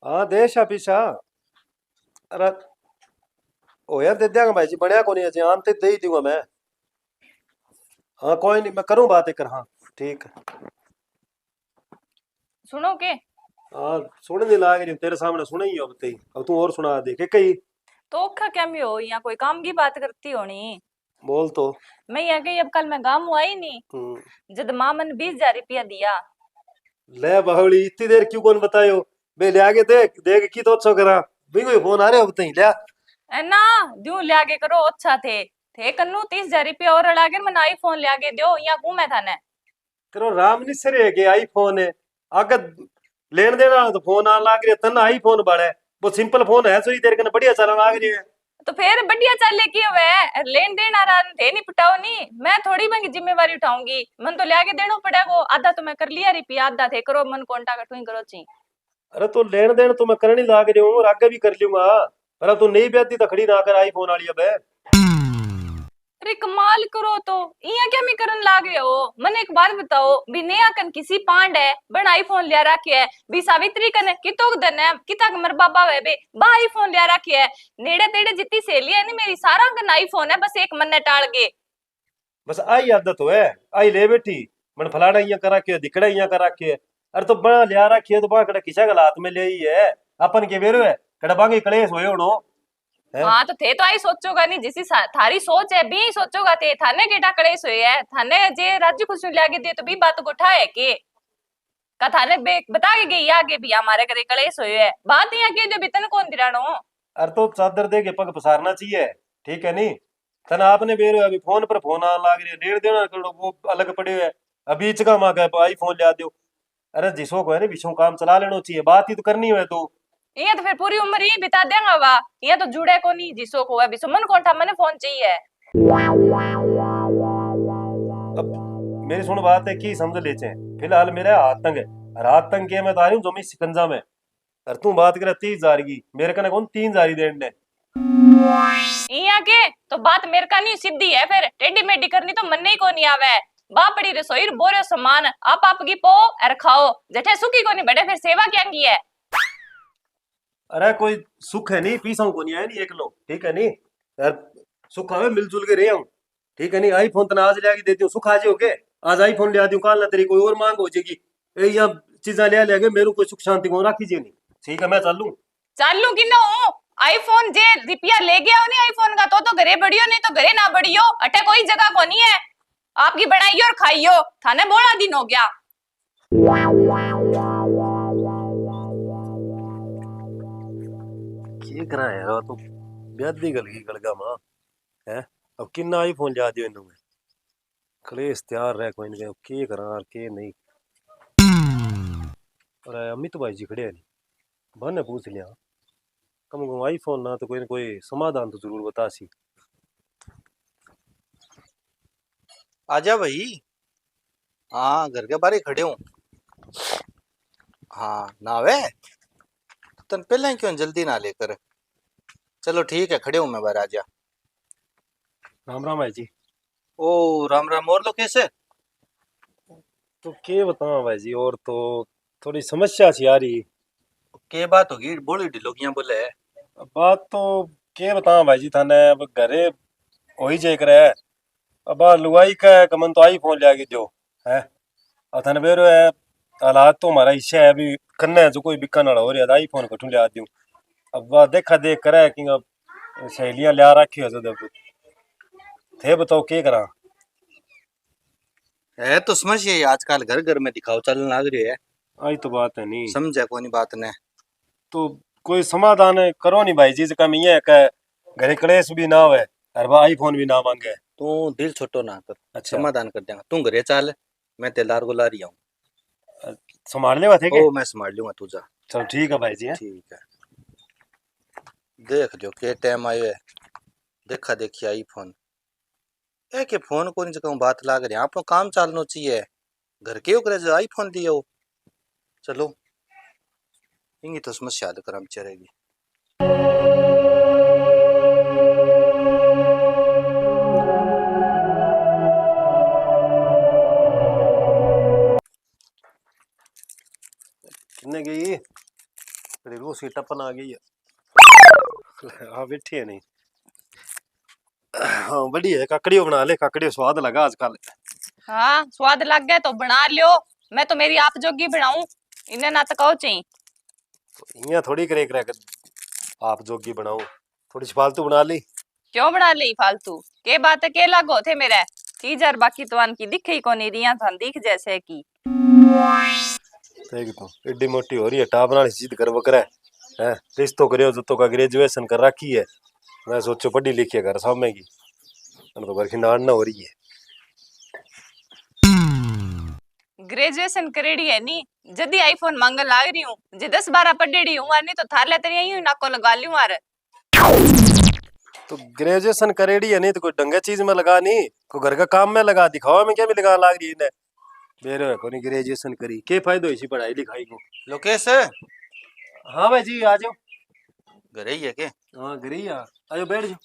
हाँ देश पीछा। अरे ओ यार दे दियागा भाई जी, बढ़िया को नहीं अजय आन ते दे ही दूंगा मैं। हाँ कोई नहीं, मैं करूँ बात एक कर। हाँ ठीक है। सुनो के। हाँ सुन नहीं लाग रही तेरे सामने, सुना ही अब ते अब तू और सुना दे के कही। तो औखा क्या में हो, यहाँ कोई काम की बात करती होनी। बोल तो। मैं यहाँ गई, अब कल मैं गाँव आई नहीं। हम्म, जब माँ मन 20,000 रुपया दिया। ले बाहुली इतनी देर क्यों कौन बतायो। बे ले आगे देख देख की तो अच्छा करा। भी कोई फोन आ रहे अब तई ले। है ना। द्यू ले आगे करो अच्छा थे कन्नू 30,000 रुपया और अड़ा के मैंने आईफोन ले आगे दो, यहाँ घूमे था ने। तेरो राम नहीं सरे है कि आईफोन है। आगे लेन देन वाला तो फोन आने लाग रही है, तन्ना आईफोन बड़ा है। वो सिंपल फोन है, सही तेरे कने बढ़िया चलन लाग रही है। तो फिर बढ़िया चाले की हुए लेन देन आ रहा थे, नहीं पिटाओ नहीं, मैं थोड़ी बंगी जिम्मेवारी उठाऊंगी। मन तो ले आगे देना पड़ेगा, आधा तो मैं कर लिया रुपया, आधा थे करो मन कोंटा कटुई करो ची। अरे तो लेन देन तो मैं करने लाग रही हूँ और आगे भी कर लूंगा। पर अब तू नहीं बेचती तो खड़ी ना कर आईफोन वाली अब। अरे कमाल करो तो। इया क्या मैं करन लाग रहे हो। मन एक बात बताओ, भी नया कन किसी पांड है बन आईफोन लिया रखे है। भी सावित्री कन कितो दन है किता मर बाबा वे बे बा आईफोन लिया रखे है। नेड़े तेड़े जितनी सहेली है नी मेरी सारा कन आईफोन है, बस एक मन ने टाल गए। बस आई आदत हो है। आई ले बेटी। मन फलाना इया करा के दिखड़ा इया करा के। अरे तो बना लिया रखी है तो बा कड़ा किसा गला हाथ में ले ही है। अपन के बेरो है कड़ा बांगे कलेश होए होनो है। हाँ तो थे तो आई सोचोगा नहीं, जिसी थारी सोच है भी सोचोगा थे थाने केटा कलेस हुए है, थाने जे राज्य खुशी लागे दे तो भी बात को उठाए के का थाने बता के गई आगे भी हमारे घरे कलेस हुए है, बात यहाँ के जो बितन कौन दिरानो। अरे तो चादर दे के पग पसारना चाहिए। ठीक है नहीं। तन आपने बेरो है, अभी फोन पर फोन आने लाग रही है, डेढ़ देना करो वो अलग पड़े है। अभी इचका मांगा है आई फोन ले दो। अरे जिसो को है ना बिछो काम चला लेना चाहिए, बात ही तो करनी है तो। ये तो फिर पूरी उम्र ही बिता देंगा वा। ये तो जुड़े को नहीं जिसो को है बिसो मन कौन था मने फोन चाहिए। अब मेरी सुन बात है की समझ ले चे। फिलहाल मेरा हाथ तंग है। और हाथ तंग के मैं तो आ रही हूँ जमी शिकंजा में। और तू बात करे 30,000 की, मेरे कने कौन 3,000 ही देने। यहाँ के तो बात मेरे का नहीं सीधी है, फिर टेढ़ी मेढ़ी करनी तो मन ही को नहीं आवे। बा पड़ी रसोई बोरे सामान आप आपकी पो और खाओ, जठे सुखी को नहीं बैठे फिर सेवा क्या की है। अरे कोई सुख है नहीं, पीसा को नहीं आया नहीं एक लो। ठीक है नहीं। यार सुख हमें मिलजुल के रहे हूँ। ठीक है नहीं। आईफोन तो आज ले आके देती हूँ, सुख आज हो के आज आईफोन ले आती हूँ, कल ना तेरी कोई और मांग हो जाएगी। यहाँ चीजा ले लेगे मेरे को कोई सुख शांति को राखी जी नहीं। ठीक है मैं चल लूँ। चालू की ना हूँ। आईफोन जे रुपया ले गया हो नहीं आईफोन का तो घरे बढ़ियो नहीं तो घरे ना बढ़ियो, अटे कोई जगह को नहीं है। आपकी बनाइयो और खाइयो, थाने बोला दिन हो गया। ये करा है यार तो ब्यादी गल गई गलगा मां है। अब किन्ना आईफोन ले दियो इन्होंने। कलेश तैयार रह कोई नहीं के करा के नहीं। अरे अमित भाई जी खड़े हैं नहीं। बने पूछ लिया कम कम आईफोन ना तो कोई ना कोई समाधान तो जरूर बता सी। आजा भाई। हाँ घर के बाहर ही खड़े हूँ। हाँ नावे तन पहले क्यों जल्दी ना लेकर। चलो ठीक है खड़े हूँ मैं बाहर, आजा। राम राम भाई जी। ओ राम राम, और लो कैसे। तो के बताऊं भाई जी, और तो थोड़ी समस्या सी आ रही। के बात होगी बोली ढिलोगियां बोले। अब बात तो के बताऊं भाई जी थाने, अब घरे हो ही जाए करे। अब आ लुगाई का है कमन तो आईफोन ले आके दो है। और थाने बेरो है हालात तो हमारा हिस्सा है अभी करना जो कोई बिकन वाला हो रहा है आईफोन कठू ले आ दूं। अब वह देखा देख करे कि अब सहेलियां ले रखी हो जब थे बताओ के करा। है तो समझिए आजकल घर घर में दिखाओ चलन लाग रही है। आई तो बात है नहीं। समझे कोनी बात ने। तो कोई समाधान करो नहीं भाई जी, कम ये है घरे कलेश भी ना होवे और वह आईफोन भी ना मांगे। तू दिल छोटो ना कर। अच्छा समाधान कर देगा, तू घरे चल, मैं तेलार को ला रही हूँ। संभाल ले थे के। ओ मैं संभाल लूंगा तुझा। चल ठीक है भाई जी। ठीक है। देख जो के टाइम आयो है, देखा देखी आईफोन ए के फोन को नहीं बात लाग रही, आपको काम चालनो चाहिए। घर के करे जो आईफोन दियो। चलो इंगी तो समस्या हल करम चलेगी। कितने गई तेरी रूस की टपन आ गई है। हाँ बैठी है नहीं। हाँ बढ़िया है, काकड़ियों बना ले, काकड़ियों स्वाद लगा आजकल। हाँ स्वाद लग गया तो बना लियो। मैं तो मेरी आप जोगी बनाऊं, इन्हें ना तो कहो चाहिए। इयां थोड़ी करे कर आप जोगी बनाऊं, थोड़ी सी फालतू बना ली। क्यों बना ली फालतू? के बात है, के लागो थे मेरे चीज और बाकी तो की दिखे ही कोनी रिया थान दिख जैसे की। देख तू एडी मोटी हो रही है, टाबरा वाली जिद कर बकरा है। रिश्तो करियो तो का ग्रेजुएशन कर रखी है। मैं सोचो पढ़ी लिखी है घर सामने की, तो घर की नाड़ ना हो रही है। ग्रेजुएशन करेड़ी है नी, जदी आईफोन मांग लाग रही हूँ, जे 10-12 पढ़ेड़ी हूँ नहीं तो थाले तेरी यही नाको लगा लियो मार। तो ग्रेजुएशन करेड़ी है नहीं तो कोई ढंगे चीज में लगा नहीं, को घर का काम में लगा, दिखावा में क्या भी लगा लाग रही है। बेरो है कोनी ग्रेजुएशन करी के फायदो इसी पढ़ाई लिखाई को। लोकेश हाँ भाई जी आ जाओ। घरे ही है के? हाँ घर ही आ, आयो बैठ जाओ।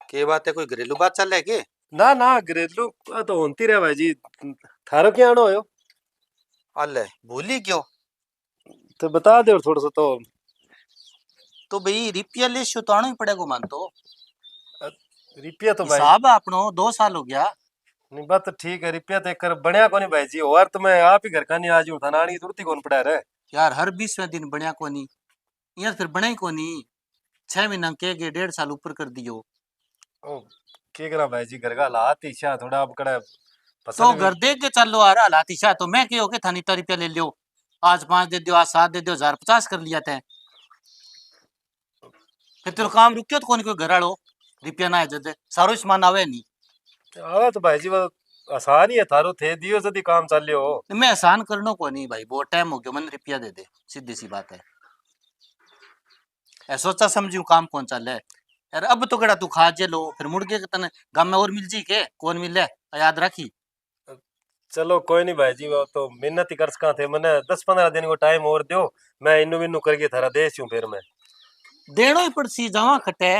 के बात है, कोई घरेलू बात चल रहा है के? ना ना घरेलू तो होती रहे भाई जी, थारो क्या आनो हो? अल्ले भूली क्यों? तो बता दे थोड़ा सा तो भाई रिपिया ले शो तो आना ही पड़ेगा मान तो। रिपिया तो भाई हिसाब है अपनो 2 साल हो गया। नहीं, बात तो ठीक है, रिपिया तो एक कर बढ़िया कोनी भाई जी, और तो मैं आप ही घर का नहीं आज हूँ, थानानी तुरती कौन पड़ा रहे यार हर 20वें दिन बढ़िया कोनी, यार फिर बने ही कोनी। 6 महीना के 1.5 साल ऊपर कर दियो। ओ के करा भाई जी, घर का हालात ईशा थोड़ा अब कड़ा तो फसल घर देख के चलो आ रहा हालात शाह तो मैं के थानी तो रुपया ले लियो। आज 5 दे दियो, आज 7 दे दियो, 1050 कर लिया तै। फिर तेरे काम रुकियो तो कोनी कोई घर आलो रुपया ना है जदे सारो सामान आवे नहीं। आवा तो भाई जी वो आसान ही है, थारो थे दियो जदी काम चलियो। मैं एहसान करनो को नहीं भाई, बहुत टाइम हो गया, मन रुपया दे दे, सीधी सी बात है। ऐ सोचा समझू काम कौन चल है यार। अब तो कड़ा तू खा जे लो फिर मुड़ के तने गांव में और मिल जी के कौन मिले, याद रखी। चलो कोई नहीं भाई जी, वो तो मेहनत ही कर सका थे, मैंने 10-15 दिन को टाइम और दो, मैं इन्नू विन्नू करके थारा देश हूँ फिर मैं। देनो ही पड़ सी जावा खटे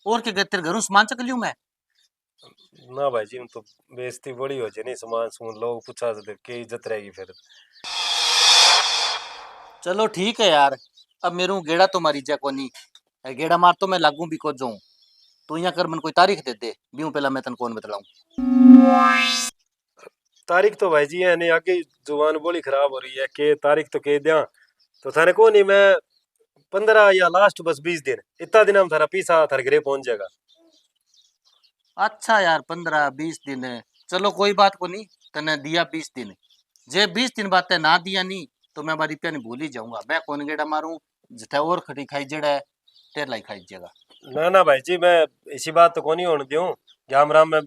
और के तेरे घरों सामान चक लियो मैं। ना भाई जी तो बेइज्जती बड़ी हो जाए नहीं, सामान सुन लोग पूछा तो के इज्जत रहेगी फिर। चलो ठीक है यार, अब मेरू गेड़ा तो मारी जा कोनी, गेड़ा मार तो मैं लागू भी को जाऊं। तू यहाँ कर मन कोई तारीख दे दे बीऊ पहला मैं तन कौन बतलाऊं। तारीख तो भाई जी है नहीं, आगे जुबान बोली खराब हो रही है, के तारीख तो के दिया तो थाने को नहीं, मैं 15 या लास्ट बस 20 दिन, इतना दिन हम थारा पीसा थारे घरे पहुंच जाएगा। अच्छा यार 15-20 दिन है, चलो कोई बात को नहीं, तने दिया 20 दिन, जे 20 दिन बाद ते ना दिया नहीं तो मैं बारी रुपया नहीं भूल ही जाऊंगा। मैं कौन गेड़ा मारूं जिथे और खटी खाई जड़ा है तेरे लाई खाई जगह। ना ना भाई जी मैं इसी बात तो को नहीं होने दूं, राम राम में।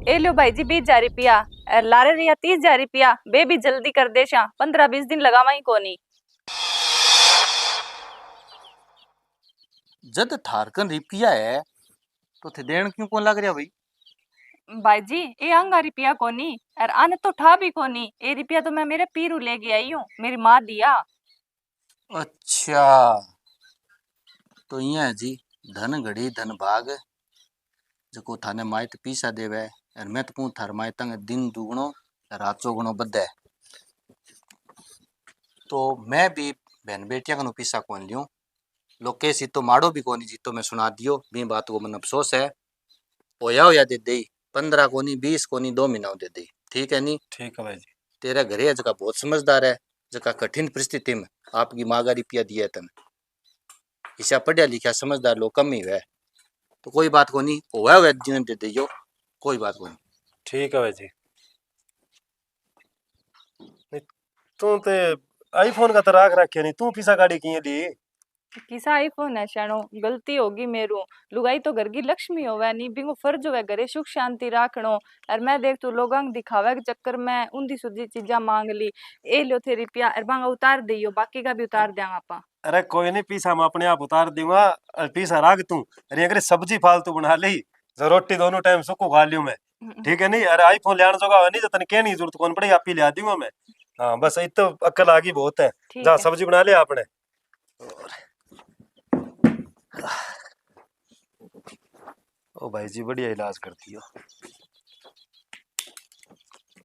ए लो भाई जी 20,000 रुपया, लारे रिया 30,000 रुपया, बे भी जल्दी कर दे शा, 15-20 दिन लगावा ही कोनी। जद थारकन रुपया है तो थे देन क्यों कौन लग रहा भाई? भाई जी ये अंगा रुपया कोनी, और आने तो ठा भी कोनी, ये रुपया तो मैं मेरे पीरू लेके आई हूँ, मेरी माँ दिया। अच्छा तो यहाँ है जी, धन घड़ी धन भाग जको थाने माइत पीसा देवे, और मैं तो कहूँ थार माइत दिन दुगणो रात चौगुणो बदे। तो मैं भी बहन बेटिया कनु पीसा कौन लियो, लोकेश तो माड़ो भी कोनी जी, तो मैं सुना दियो बी बात को मन अफसोस है। होया दे दे 15 कोनी 20 कोनी 2 महीना दे दे, ठीक है नी? ठीक है भाई जी। तेरा घरे है जका बहुत समझदार है, जका कठिन परिस्थिति में आपकी माँ का रुपया दिया तन, इसा पढ़िया लिखा समझदार लोग कम ही है। तो कोई बात को नहीं, होया जीवन दे दियो, कोई बात को नहीं। ठीक है भाई जी। नहीं तू ते आईफोन का तो राख रखे नहीं, तू पिसा गाड़ी की ली? किसा आईफोन है शानो, गलती होगी मेरू, लुगाई तो घर की लक्ष्मी होवे नी, बिंगो फर्ज होवे घरे सुख शांति राखनो, और मैं देख तू लोगां दिखावे के चक्कर में उन्दी सुधी चीजा मांग ली। ए लो थे रुपया, और बांगा उतार दियो, बाकी का भी उतार देंगे आपा। अरे कोई नहीं, पीसा मैं अपने आप उतार दूंगा, पीसा राख तू। अरे अगर सब्जी फालतू बना ली जो रोटी दोनों टाइम सुखो खा लियो मैं, ठीक है नहीं? अरे आईफोन ले आने जोगा नहीं तो तने कहने की जरूरत कौन पड़ी, आप ही ले दूंगा मैं। हाँ बस इतो अक्ल आ गई बहुत है, ठीक जा है। सब्जी बना लिया आपने। ओ भाई जी बढ़िया इलाज करती हो।